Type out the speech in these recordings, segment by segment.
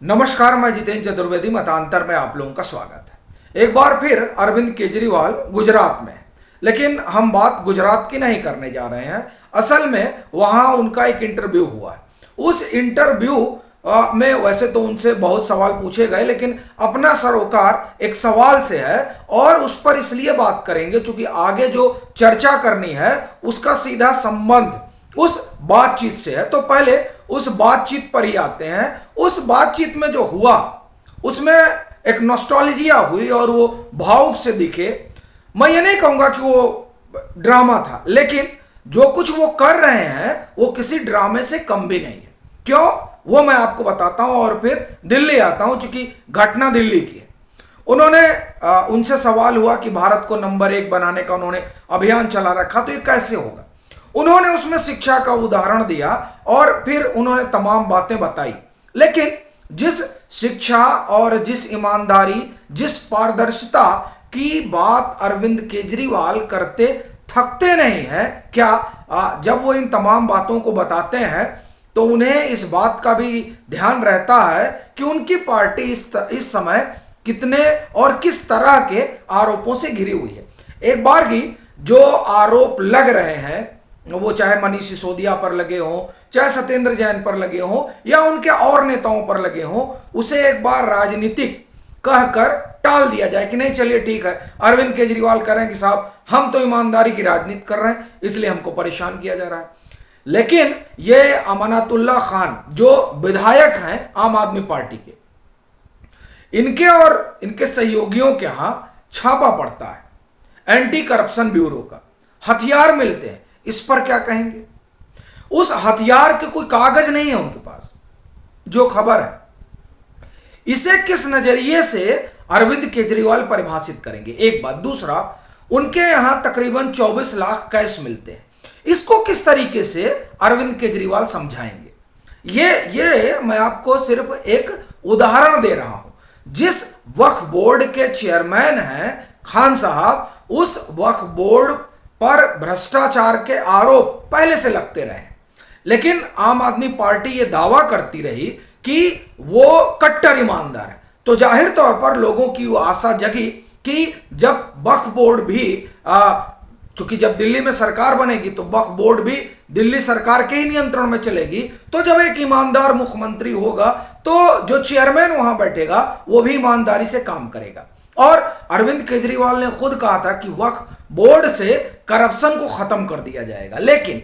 नमस्कार, मैं जितेंद्र चतुर्वेदी मतांतर में आप लोगों का स्वागत है। एक बार फिर अरविंद केजरीवाल गुजरात में हैं, लेकिन हम बात गुजरात की नहीं करने जा रहे हैं। असल में वहाँ उनका एक इंटरव्यू हुआ है। उस इंटरव्यू में वैसे तो उनसे बहुत सवाल पूछे गए, लेकिन अपना सरोकार एक सवाल से है और उस पर इसलिए बात करेंगे क्योंकि आगे जो चर्चा करनी है उसका सीधा संबंध उस बातचीत से है। तो पहले उस बातचीत पर ही आते हैं। उस बातचीत में जो हुआ उसमें एक नॉस्टैल्जिया हुई और वो भावुक से दिखे। मैं ये नहीं कहूंगा कि वो ड्रामा था, लेकिन जो कुछ वो कर रहे हैं वो किसी ड्रामे से कम भी नहीं है। क्यों, वो मैं आपको बताता हूं और फिर दिल्ली आता हूं, चूंकि घटना दिल्ली की है। उन्होंने उनसे सवाल हुआ कि भारत को नंबर 1 बनाने का उन्होंने अभियान चला रखा, तो ये कैसे होगा। उन्होंने उसमें शिक्षा का उदाहरण दिया और फिर उन्होंने तमाम बातें बताई, लेकिन जिस शिक्षा और जिस ईमानदारी, जिस पारदर्शिता की बात अरविंद केजरीवाल करते थकते नहीं है क्या, जब वो इन तमाम बातों को बताते हैं तो उन्हें इस बात का भी ध्यान रहता है कि उनकी पार्टी इस समय कितने और किस तरह के आरोपों से घिरी हुई है। एक बार की जो आरोप लग रहे हैं, वो चाहे मनीष सिसोदिया पर लगे हों, चाहे सत्येंद्र जैन पर लगे हों या उनके और नेताओं पर लगे हों, उसे एक बार राजनीतिक कहकर टाल दिया जाए कि नहीं चलिए ठीक है, अरविंद केजरीवाल कह रहे हैं कि साहब हम तो ईमानदारी की राजनीति कर रहे हैं, इसलिए हमको परेशान किया जा रहा है। लेकिन ये अमानतुल्लाह खान जो विधायक हैं आम आदमी पार्टी के, इनके और इनके सहयोगियों के यहां छापा पड़ता है एंटी करप्शन ब्यूरो का, हथियार मिलते हैं। इस पर क्या कहेंगे। उस हथियार के कोई कागज नहीं है उनके पास, जो खबर है इसे किस नजरिए से अरविंद केजरीवाल परिभाषित करेंगे, एक बात। दूसरा, उनके यहां तकरीबन 24 लाख कैश मिलते हैं, इसको किस तरीके से अरविंद केजरीवाल समझाएंगे। ये मैं आपको सिर्फ एक उदाहरण दे रहा हूं। जिस वक्फ बोर्ड के चेयरमैन हैं खान साहब, उस वक्फ बोर्ड पर भ्रष्टाचार के आरोप पहले से लगते रहे, लेकिन आम आदमी पार्टी ये दावा करती रही कि वो कट्टर ईमानदार है। तो जाहिर तौर पर लोगों की वो आशा जगी कि जब वक्फ बोर्ड भी चूंकि जब दिल्ली में सरकार बनेगी तो वक्फ बोर्ड भी दिल्ली सरकार के ही नियंत्रण में चलेगी, तो जब एक ईमानदार मुख्यमंत्री होगा तो जो चेयरमैन वहां बैठेगा वो भी ईमानदारी से काम करेगा। और अरविंद केजरीवाल ने खुद कहा था कि वक्फ बोर्ड से करप्शन को खत्म कर दिया जाएगा, लेकिन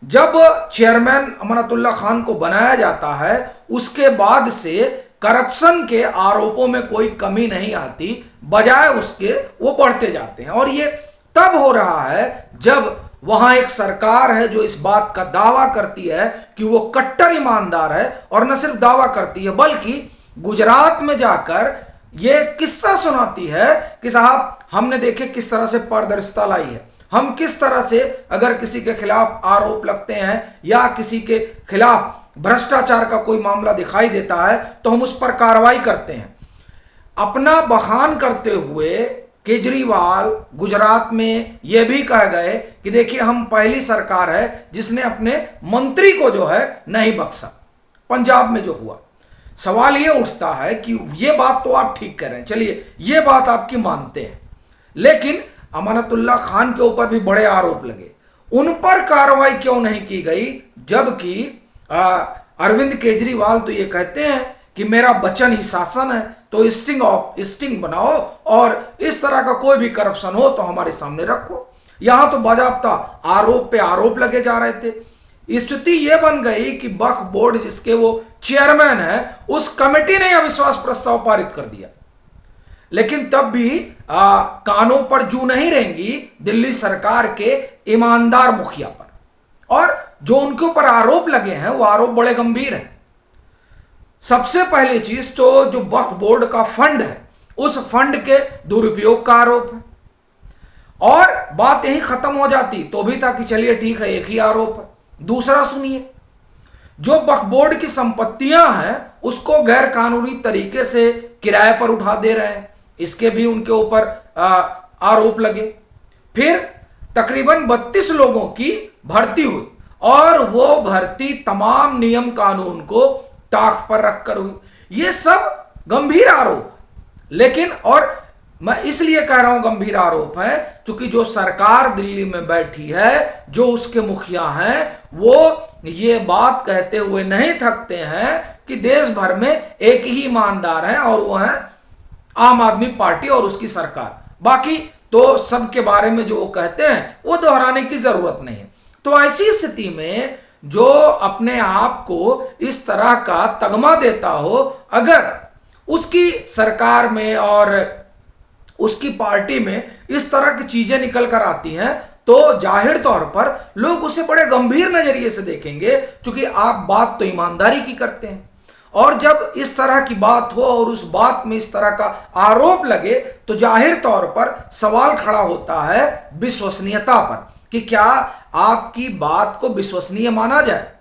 जब चेयरमैन अमानतुल्लाह खान को बनाया जाता है उसके बाद से करप्शन के आरोपों में कोई कमी नहीं आती, बजाय उसके वो बढ़ते जाते हैं। और ये तब हो रहा है जब वहां एक सरकार है जो इस बात का दावा करती है कि वो कट्टर ईमानदार है, और न सिर्फ दावा करती है बल्कि गुजरात में जाकर ये किस्सा सुनाती है कि साहब हमने देखे किस तरह से पारदर्शिता लाई है, हम किस तरह से अगर किसी के खिलाफ आरोप लगते हैं या किसी के खिलाफ भ्रष्टाचार का कोई मामला दिखाई देता है तो हम उस पर कार्रवाई करते हैं। अपना बखान करते हुए केजरीवाल गुजरात में यह भी कह गए कि देखिए हम पहली सरकार है जिसने अपने मंत्री को जो है नहीं बख्शा। पंजाब में जो हुआ, सवाल ये उठता है कि ये बात तो आप ठीक कह रहे हैं, चलिए ये बात आपकी मानते हैं, लेकिन अमानतुल्लाह खान के ऊपर भी बड़े आरोप लगे, उन पर कार्रवाई क्यों नहीं की गई। जबकि अरविंद केजरीवाल तो ये कहते हैं कि मेरा वचन ही शासन है, तो स्टिंग बनाओ और इस तरह का कोई भी करप्शन हो तो हमारे सामने रखो। यहां तो बाजाबता आरोप पे आरोप लगे जा रहे थे। स्थिति यह बन गई कि वक्फ बोर्ड जिसके वो चेयरमैन है, उस कमेटी ने अविश्वास प्रस्ताव पारित कर दिया, लेकिन तब भी कानों पर जू नहीं रहेंगी दिल्ली सरकार के ईमानदार मुखिया पर। और जो उनके ऊपर आरोप लगे हैं वो आरोप बड़े गंभीर हैं। सबसे पहली चीज तो जो वक्फ बोर्ड का फंड है, उस फंड के दुरुपयोग का आरोप है, और बात यही खत्म हो जाती तो भी था कि चलिए ठीक है एक ही आरोप है। दूसरा सुनिए, जो वक्फ बोर्ड की संपत्तियां हैं उसको गैर कानूनी तरीके से किराए पर उठा दे रहे हैं, इसके भी उनके ऊपर आरोप लगे। फिर तकरीबन 32 लोगों की भर्ती हुई और वो भर्ती तमाम नियम कानून को ताक पर रखकर हुई, ये सब गंभीर आरोप। लेकिन और मैं इसलिए कह रहा हूं गंभीर आरोप है क्योंकि जो सरकार दिल्ली में बैठी है, जो उसके मुखिया हैं, वो ये बात कहते हुए नहीं थकते हैं कि देश भर में एक ही ईमानदार है और वो है आम आदमी पार्टी और उसकी सरकार। बाकी तो सबके बारे में जो वो कहते हैं वो दोहराने की जरूरत नहीं है। तो ऐसी स्थिति में जो अपने आप को इस तरह का तगमा देता हो, अगर उसकी सरकार में और उसकी पार्टी में इस तरह की चीजें निकल कर आती हैं, तो जाहिर तौर पर लोग उसे बड़े गंभीर नजरिए से देखेंगे, क्योंकि आप बात तो ईमानदारी की करते हैं। और जब इस तरह की बात हो और उस बात में इस तरह का आरोप लगे, तो जाहिर तौर पर सवाल खड़ा होता है विश्वसनीयता पर कि क्या आपकी बात को विश्वसनीय माना जाए।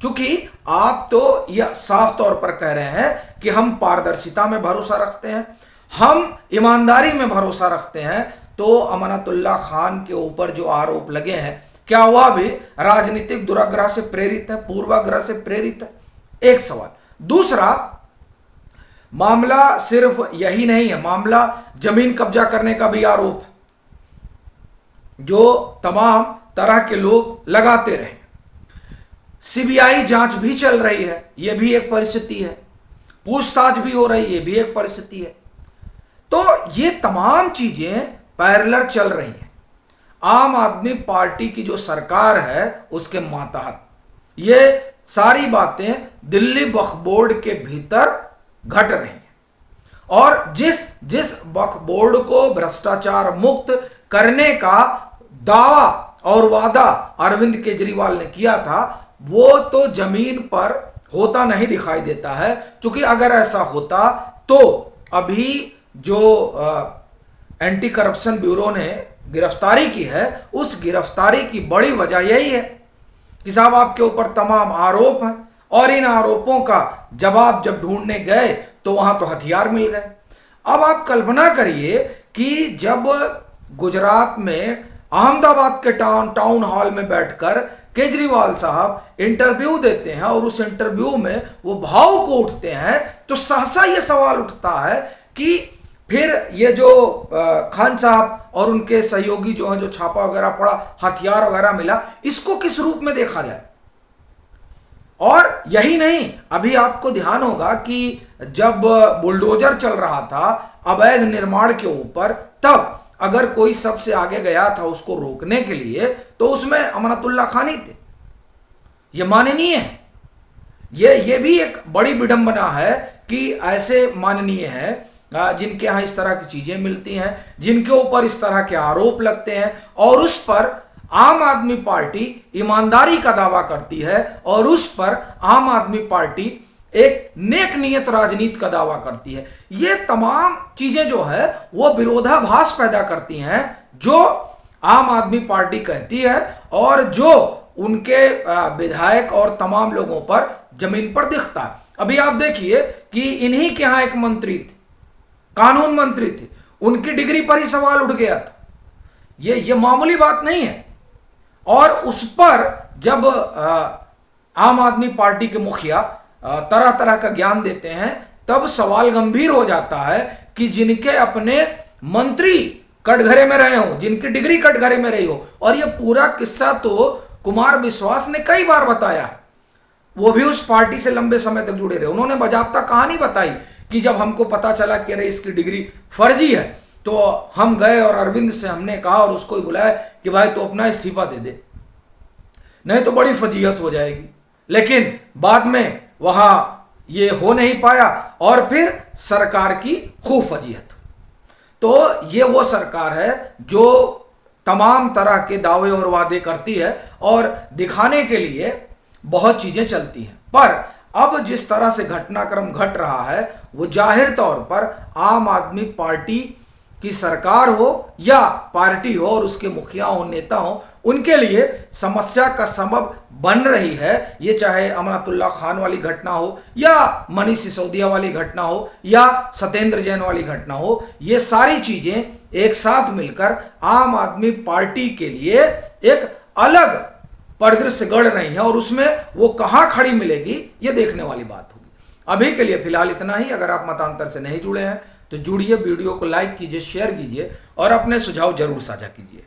क्योंकि आप तो यह साफ तौर पर कह रहे हैं कि हम पारदर्शिता में भरोसा रखते हैं, हम ईमानदारी में भरोसा रखते हैं। तो अमानतुल्लाह खान के ऊपर जो आरोप लगे हैं, क्या वह भी राजनीतिक दुराग्रह से प्रेरित है, पूर्वाग्रह से प्रेरित है? एक सवाल। दूसरा, मामला सिर्फ यही नहीं है, मामला जमीन कब्जा करने का भी आरोप है, जो तमाम तरह के लोग लगाते रहे। सीबीआई जांच भी चल रही है, यह भी एक परिस्थिति है, पूछताछ भी हो रही है, भी एक परिस्थिति है। तो ये तमाम चीजें पैरेलल चल रही हैं। आम आदमी पार्टी की जो सरकार है उसके मातहत ये सारी बातें दिल्ली वक्फ बोर्ड के भीतर घट रही हैं। और जिस वक्फ बोर्ड को भ्रष्टाचार मुक्त करने का दावा और वादा अरविंद केजरीवाल ने किया था, वो तो जमीन पर होता नहीं दिखाई देता है। क्योंकि अगर ऐसा होता तो अभी जो एंटी करप्शन ब्यूरो ने गिरफ्तारी की है, उस गिरफ्तारी की बड़ी वजह यही है कि साहब आपके ऊपर तमाम आरोप हैं, और इन आरोपों का जवाब जब ढूंढने गए तो वहां तो हथियार मिल गए। अब आप कल्पना करिए कि जब गुजरात में अहमदाबाद के टाउन हॉल में बैठकर केजरीवाल साहब इंटरव्यू देते हैं और उस इंटरव्यू में वो भावुक उठते हैं, तो सहसा ये सवाल उठता है कि फिर ये जो खान साहब और उनके सहयोगी जो हैं, जो छापा वगैरह पड़ा, हथियार वगैरह मिला, इसको किस रूप में देखा जाए। और यही नहीं, अभी आपको ध्यान होगा कि जब बुलडोजर चल रहा था अवैध निर्माण के ऊपर, तब अगर कोई सबसे आगे गया था उसको रोकने के लिए, तो उसमें अमानतुल्लाह खान ही थे। यह माननीय है। ये भी एक बड़ी विडंबना है कि ऐसे माननीय हैं जिनके यहाँ इस तरह की चीजें मिलती हैं, जिनके ऊपर इस तरह के आरोप लगते हैं, और उस पर आम आदमी पार्टी ईमानदारी का दावा करती है, और उस पर आम आदमी पार्टी एक नेक नियत राजनीति का दावा करती है। ये तमाम चीजें जो है वो विरोधाभास पैदा करती हैं, जो आम आदमी पार्टी कहती है और जो उनके विधायक और तमाम लोगों पर जमीन पर दिखता है। अभी आप देखिए कि इन्हीं के यहाँ एक मंत्री थे, कानून मंत्री थे, उनकी डिग्री पर ही सवाल उठ गया था। ये मामूली बात नहीं है। और उस पर जब आम आदमी पार्टी के मुखिया तरह तरह का ज्ञान देते हैं, तब सवाल गंभीर हो जाता है कि जिनके अपने मंत्री कटघरे में रहे हो, जिनकी डिग्री कटघरे में रही हो। और ये पूरा किस्सा तो कुमार विश्वास ने कई बार बताया, वो भी उस पार्टी से लंबे समय तक जुड़े रहे। उन्होंने बाजाबता कहानी बताई कि जब हमको पता चला कि अरे इसकी डिग्री फर्जी है, तो हम गए और अरविंद से हमने कहा और उसको ही बुलाया कि भाई तो अपना इस्तीफा दे दे, नहीं तो बड़ी फजीहत हो जाएगी। लेकिन बाद में वहां ये हो नहीं पाया और फिर सरकार की खूब फजीहत। तो ये वो सरकार है जो तमाम तरह के दावे और वादे करती है और दिखाने के लिए बहुत चीजें चलती हैं। पर अब जिस तरह से घटनाक्रम घट रहा है, वो जाहिर तौर पर आम आदमी पार्टी की सरकार हो या पार्टी हो और उसके मुखिया हो, नेता हो, उनके लिए समस्या का सबब बन रही है। ये चाहे अमानतुल्लाह खान वाली घटना हो या मनीष सिसोदिया वाली घटना हो या सत्येंद्र जैन वाली घटना हो, ये सारी चीजें एक साथ मिलकर आम आदमी पार्टी के लिए एक अलग परिदृश्य गढ़ रही है, और उसमें वो कहां खड़ी मिलेगी, ये देखने वाली बात होगी। अभी के लिए फिलहाल इतना ही। अगर आप मतांतर से नहीं जुड़े हैं तो जुड़िए, वीडियो को लाइक कीजिए, शेयर कीजिए और अपने सुझाव जरूर साझा कीजिए।